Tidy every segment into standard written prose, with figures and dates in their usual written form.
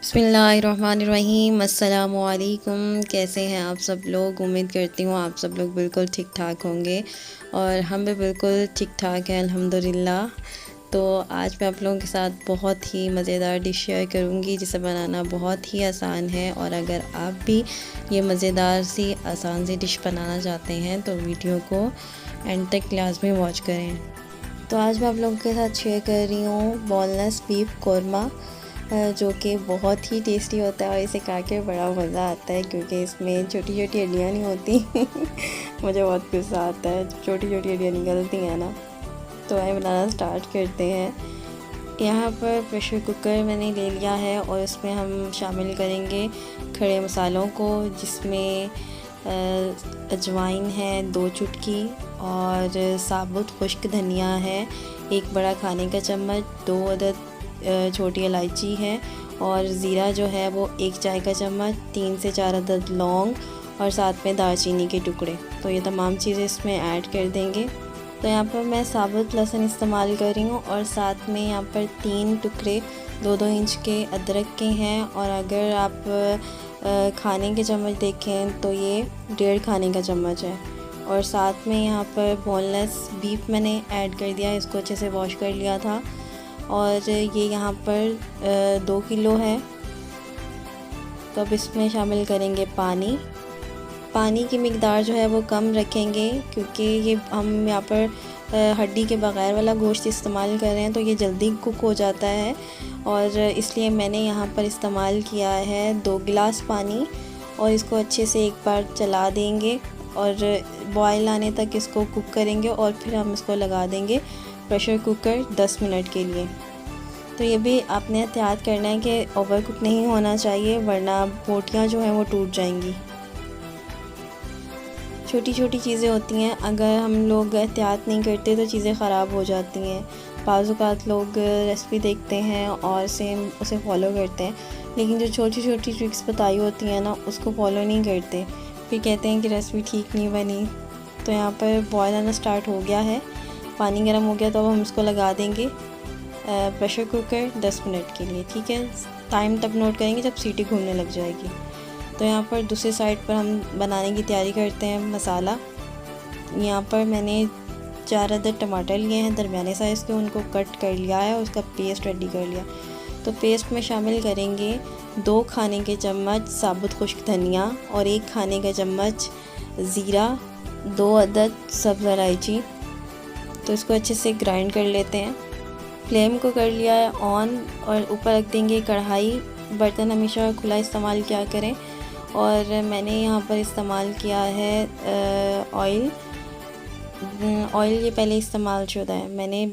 बिस्मिल्लाहिर्रहमानिर्रहीम। अस्सलामुअलैकुम। कैसे हैं आप सब लोग? उम्मीद करती हूँ आप सब लोग बिल्कुल ठीक ठाक होंगे और हम भी बिल्कुल ठीक ठाक हैं अल्हम्दुलिल्लाह। तो आज मैं आप लोगों के साथ बहुत ही मज़ेदार डिश शेयर करूँगी जिसे बनाना बहुत ही आसान है। और अगर आप भी ये मज़ेदार सी आसान सी डिश बनाना चाहते हैं तो वीडियो को एंड तक क्लास में वॉच करें। तो आज मैं आप लोगों के साथ शेयर कर रही हूँ बोनलेस बीफ कौरमा, जो कि बहुत ही टेस्टी होता है और इसे खा के बड़ा मज़ा आता है क्योंकि इसमें छोटी छोटी हड्डियाँ नहीं होती। मुझे बहुत गुस्सा आता है जब छोटी छोटी हड्डियाँ निकलती हैं ना। तो आइए बनाना स्टार्ट करते हैं। यहाँ पर प्रेशर कुकर मैंने ले लिया है और इसमें हम शामिल करेंगे खड़े मसालों को, जिसमें अजवाइन है 2 चुटकी और साबुत खुश्क धनिया है 1 बड़ा खाने का चम्मच, 2 अदद छोटी इलायची है और ज़ीरा जो है वो 1 चाय का चम्मच, 3 से 4 अदद लौंग और साथ में दालचीनी के टुकड़े। तो ये तमाम चीज़ें इसमें ऐड कर देंगे। तो यहाँ पर मैं साबुत लहसुन इस्तेमाल कर रही हूँ और साथ में यहाँ पर 3 टुकड़े 2-2 इंच के अदरक के हैं। और अगर आप खाने के चम्मच देखें तो ये 1.5 खाने का चम्मच है। और साथ में यहाँ पर बोनलेस बीफ मैंने ऐड कर दिया, इसको अच्छे से वॉश कर लिया था। और ये यहाँ पर 2 किलो है। तो अब इसमें शामिल करेंगे पानी। पानी की मिकदार जो है वो कम रखेंगे क्योंकि ये हम यहाँ पर हड्डी के बग़ैर वाला गोश्त इस्तेमाल कर रहे हैं तो ये जल्दी कुक हो जाता है। और इसलिए मैंने यहाँ पर इस्तेमाल किया है 2 गिलास पानी। और इसको अच्छे से एक बार चला देंगे और बॉयल आने तक इसको कुक करेंगे और फिर हम इसको लगा देंगे प्रेशर कुकर 10 मिनट के लिए। तो ये भी आपने एहतियात करना है कि ओवर कुक नहीं होना चाहिए वरना बोटियाँ जो हैं वो टूट जाएंगी। छोटी छोटी चीज़ें होती हैं, अगर हम लोग एहतियात नहीं करते तो चीज़ें ख़राब हो जाती हैं। बाज़ औक़ात लोग रेसिपी देखते हैं और सेम उसे फॉलो करते हैं, लेकिन जो छोटी छोटी ट्रिक्स बताई होती हैं ना उसको फॉलो नहीं करते, फिर कहते हैं कि रेसिपी ठीक नहीं बनी। तो यहाँ पर बॉयल आना स्टार्ट हो गया है, पानी गर्म हो गया तो अब हम इसको लगा देंगे प्रेशर कुकर 10 मिनट के लिए। ठीक है, टाइम तब नोट करेंगे जब सीटी घूमने लग जाएगी। तो यहाँ पर दूसरी साइड पर हम बनाने की तैयारी करते हैं मसाला। यहाँ पर मैंने 4 अदद टमाटर लिए हैं दरमियाने साइज़ के, उनको कट कर लिया है और उसका पेस्ट रेडी कर लिया। तो पेस्ट में शामिल करेंगे 2 खाने के चम्मच साबुत खुश्क धनिया और 1 खाने का चम्मच ज़ीरा, 2 अदद सब्ज़ इलायची। तो इसको अच्छे से ग्राइंड कर लेते हैं। फ्लेम को कर लिया है ऑन और ऊपर रख देंगे कढ़ाई। बर्तन हमेशा खुला इस्तेमाल किया करें। और मैंने यहाँ पर इस्तेमाल किया है ऑयल ये पहले इस्तेमाल शुदा है। मैंने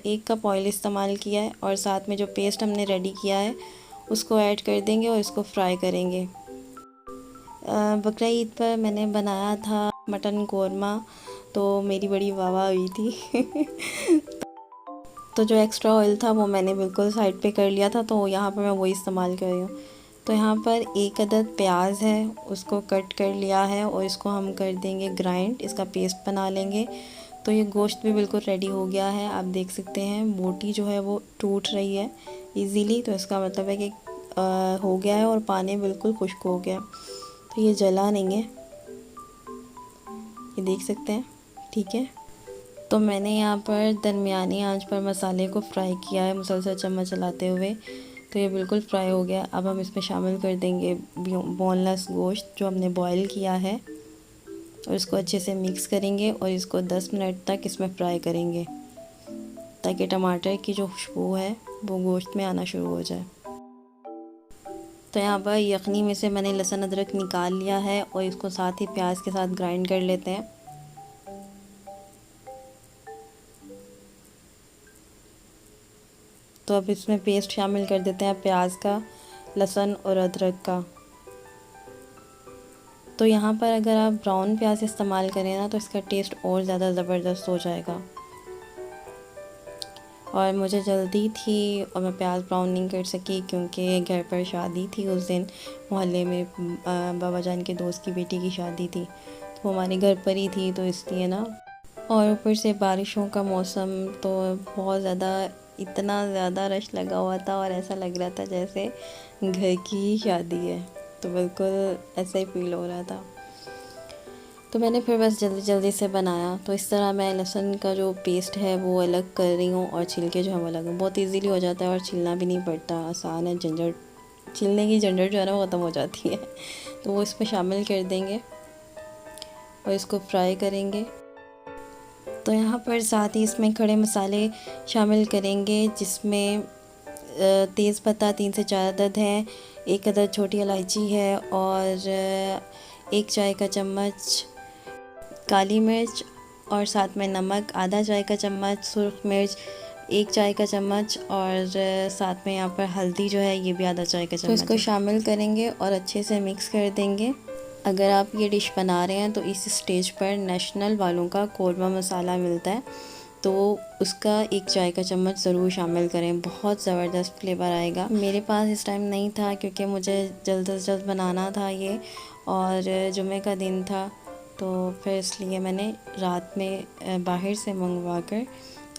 1 कप ऑयल इस्तेमाल किया है और साथ में जो पेस्ट हमने रेडी किया है उसको ऐड कर देंगे और इसको फ्राई करेंगे। बकरा ईद पर मैंने बनाया था मटन कौरमा, तो मेरी बड़ी वाह वाह हुई थी। तो जो एक्स्ट्रा ऑयल था वो मैंने बिल्कुल साइड पे कर लिया था, तो यहाँ पर मैं वही इस्तेमाल कर रही हूँ। तो यहाँ पर 1 अदद प्याज है, उसको कट कर लिया है और इसको हम कर देंगे ग्राइंड, इसका पेस्ट बना लेंगे। तो ये गोश्त भी बिल्कुल रेडी हो गया है, आप देख सकते हैं बोटी जो है वो टूट रही है इजीली, तो इसका मतलब है कि हो गया है और पानी बिल्कुल खुश्क हो गया। तो ये जला नहीं है, ये देख सकते हैं। ठीक है, तो मैंने यहाँ पर दरमियानी आंच पर मसाले को फ्राई किया है मुसलसल चम्मच चलाते हुए। तो ये बिल्कुल फ्राई हो गया। अब हम इसमें शामिल कर देंगे बोनलेस गोश्त जो हमने बॉईल किया है और इसको अच्छे से मिक्स करेंगे और इसको 10 मिनट तक इसमें फ्राई करेंगे ताकि टमाटर की जो खुशबू है वो गोश्त में आना शुरू हो जाए। तो यहाँ पर यखनी में से मैंने लहसुन अदरक निकाल लिया है और इसको साथ ही प्याज के साथ ग्राइंड कर लेते हैं। तो अब इसमें पेस्ट शामिल कर देते हैं प्याज का, लहसुन और अदरक का। तो यहाँ पर अगर आप ब्राउन प्याज इस्तेमाल करें ना तो इसका टेस्ट और ज़्यादा ज़बरदस्त हो जाएगा। और मुझे जल्दी थी और मैं प्याज ब्राउन नहीं कर सकी क्योंकि घर पर शादी थी उस दिन, मोहल्ले में बाबा जान के दोस्त की बेटी की शादी थी, तो हमारे घर पर ही थी, तो इसलिए ना। और ऊपर से बारिशों का मौसम, तो बहुत ज़्यादा इतना ज़्यादा रश लगा हुआ था और ऐसा लग रहा था जैसे घर की ही शादी है। तो बिल्कुल ऐसा ही फील हो रहा था। तो मैंने फिर बस जल्दी जल्दी से बनाया। तो इस तरह मैं लहसुन का जो पेस्ट है वो अलग कर रही हूँ और छिलके जो है वो अलग। बहुत इजीली हो जाता है और छिलना भी नहीं पड़ता, आसान है। झंझट, छिलने की झंझट जो है ना वो ख़त्म हो जाती है। तो वो इसमें शामिल कर देंगे और इसको फ्राई करेंगे। तो यहाँ पर साथ ही इसमें खड़े मसाले शामिल करेंगे, जिसमें तेज़पत्ता 3 से 4 अदद है, 1 अदद छोटी इलायची है और 1 चाय का चम्मच काली मिर्च और साथ में नमक, आधा चाय का चम्मच सुर्ख मिर्च, 1 चाय का चम्मच और साथ में यहाँ पर हल्दी जो है ये भी आधा चाय का चम्मच। तो इसको शामिल करेंगे और अच्छे से मिक्स कर देंगे। अगर आप ये डिश बना रहे हैं तो इस स्टेज पर नेशनल वालों का कोरमा मसाला मिलता है, तो उसका 1 चाय का चम्मच ज़रूर शामिल करें, बहुत ज़बरदस्त फ्लेवर आएगा। मेरे पास इस टाइम नहीं था क्योंकि मुझे जल्द से जल्द बनाना था ये, और जुमे का दिन था, तो फिर इसलिए मैंने रात में बाहर से मंगवा कर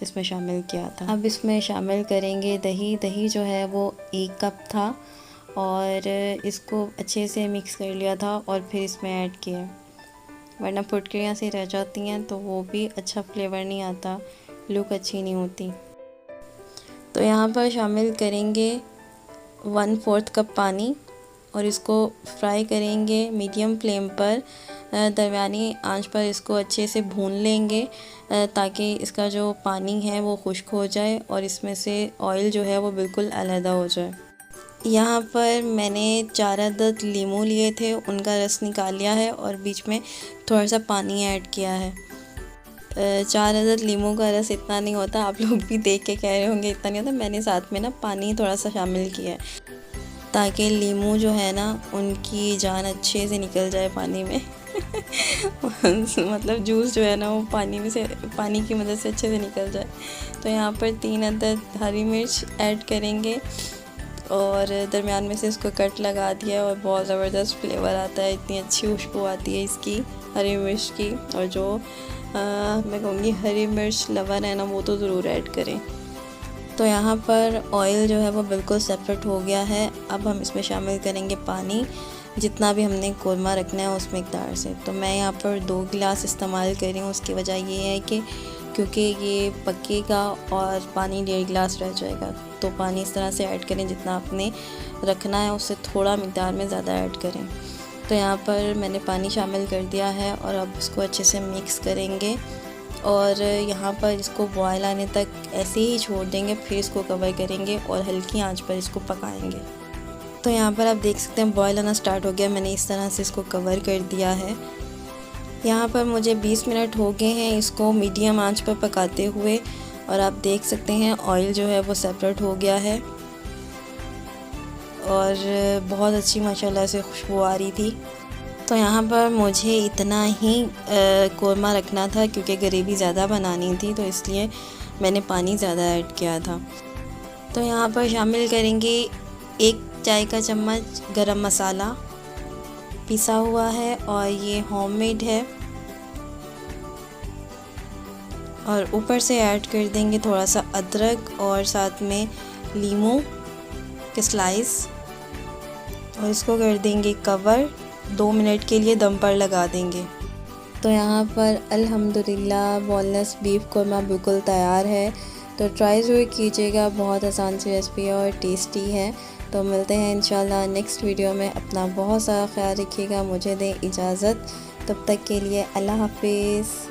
इसमें शामिल किया था। अब इसमें शामिल करेंगे दही। दही जो है वो 1 कप था और इसको अच्छे से मिक्स कर लिया था और फिर इसमें ऐड किया, वरना फुटकरियाँ सी रह जाती हैं तो वो भी अच्छा फ्लेवर नहीं आता, लुक अच्छी नहीं होती। तो यहाँ पर शामिल करेंगे 1/4 कप पानी और इसको फ्राई करेंगे मीडियम फ्लेम पर। दरमियानी आंच पर इसको अच्छे से भून लेंगे ताकि इसका जो पानी है वो खुश्क हो जाए और इसमें से ऑयल जो है वो बिल्कुल अलहदा हो जाए। यहाँ पर मैंने 4 अदद लीमू लिए थे, उनका रस निकाल लिया है और बीच में थोड़ा सा पानी ऐड किया है। 4 अदद लीमू का रस इतना नहीं होता, आप लोग भी देख के कह रहे होंगे इतना नहीं होता। मैंने साथ में ना पानी थोड़ा सा शामिल किया है ताकि लीमू जो है ना उनकी जान अच्छे से निकल जाए पानी में। मतलब जूस जो है ना वो पानी की मदद से अच्छे से निकल जाए। तो यहाँ पर 3 अदद हरी मिर्च ऐड करेंगे और दरमियान में से इसको कट लगा दिया और बहुत ज़बरदस्त फ्लेवर आता है, इतनी अच्छी खुशबू आती है इसकी हरी मिर्च की। और जो मैं कहूँगी हरी मिर्च लवर है ना वो तो ज़रूर ऐड करें। तो यहाँ पर ऑयल जो है वो बिल्कुल सेपरेट हो गया है। अब हम इसमें शामिल करेंगे पानी, जितना भी हमने कोरमा रखना है उस मकदार से। तो मैं यहाँ पर 2 गिलास इस्तेमाल कर रही हूँ। उसकी वजह ये है कि क्योंकि ये पकेगा और पानी 1.5 गिलास रह जाएगा, तो पानी इस तरह से ऐड करें जितना आपने रखना है उससे थोड़ा मकदार में ज़्यादा ऐड करें। तो यहाँ पर मैंने पानी शामिल कर दिया है और अब इसको अच्छे से मिक्स करेंगे और यहाँ पर इसको बॉयल आने तक ऐसे ही छोड़ देंगे, फिर इसको कवर करेंगे और हल्की आंच पर इसको पकाएंगे। तो यहाँ पर आप देख सकते हैं बॉयल आना स्टार्ट हो गया, मैंने इस तरह से इसको कवर कर दिया है। यहाँ पर मुझे 20 मिनट हो गए हैं इसको मीडियम आंच पर पकाते हुए और आप देख सकते हैं ऑयल जो है वो सेपरेट हो गया है और बहुत अच्छी माशाल्लाह से खुशबू आ रही थी। तो यहाँ पर मुझे इतना ही कोरमा रखना था क्योंकि ग्रेवी ज़्यादा बनानी थी, तो इसलिए मैंने पानी ज़्यादा ऐड किया था। तो यहाँ पर शामिल करेंगे 1 चाय का चम्मच गरम मसाला पिसा हुआ है और ये होममेड है, और ऊपर से ऐड कर देंगे थोड़ा सा अदरक और साथ में लीमू के स्लाइस और इसको कर देंगे कवर, 2 मिनट के लिए दम पर लगा देंगे। तो यहाँ पर अल्हम्दुलिल्लाह बोनलेस बीफ कोरमा बिल्कुल तैयार है। तो ट्राई ज़रूर कीजिएगा, बहुत आसान सी रेसिपी है और टेस्टी है। तो मिलते हैं इंशाल्लाह नेक्स्ट वीडियो में। अपना बहुत सारा ख्याल रखिएगा, मुझे दें इजाज़त, तब तक के लिए अल्लाह हाफिज़।